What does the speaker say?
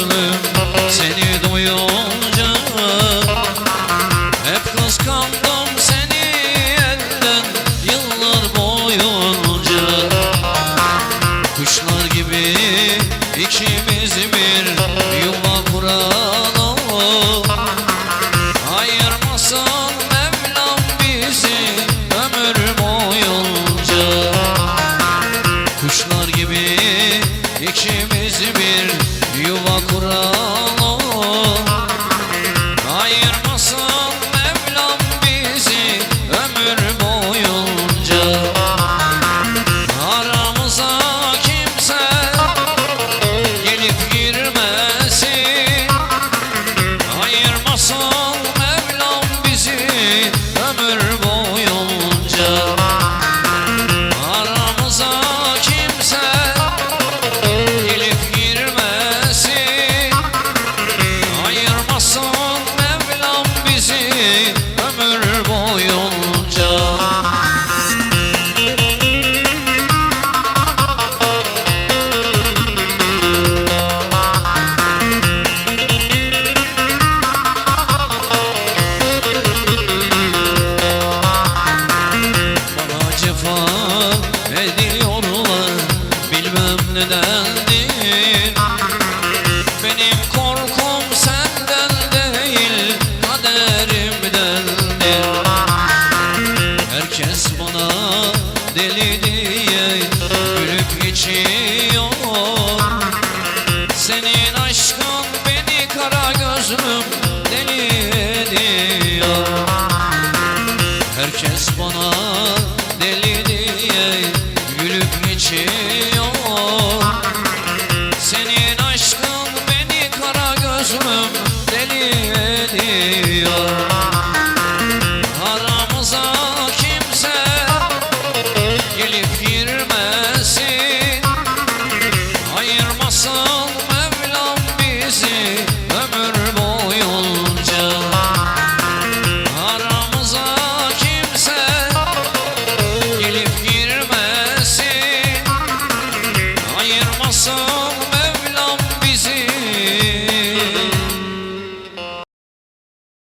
gözlüm seni duyunca. Hep kıskandım seni elden yıllar boyunca. Kuşlar gibi ikimiz bir yuva kuralım. Ayırmasın Mevlam bizi ömür boyunca. Kuşlar gibi ikimiz bir yuva kuralım. Ayırmasın Mevlam bizi ömür boyunca. Aramıza kimse gelip girmesin. Ayırmasın Mevlam bizi ömür boyunca. Aramıza kimse gelip girmesin. Ayırmasın Mevlam bizi ömür boyunca. Bana cefa ediyorlar, bilmem nedendir. Benim korkum senden değil, kaderimdendir. Herkes bana deli diye gülüp geçiyor. Senin aşkın beni kara gözlüm deli ediyor. Herkes bana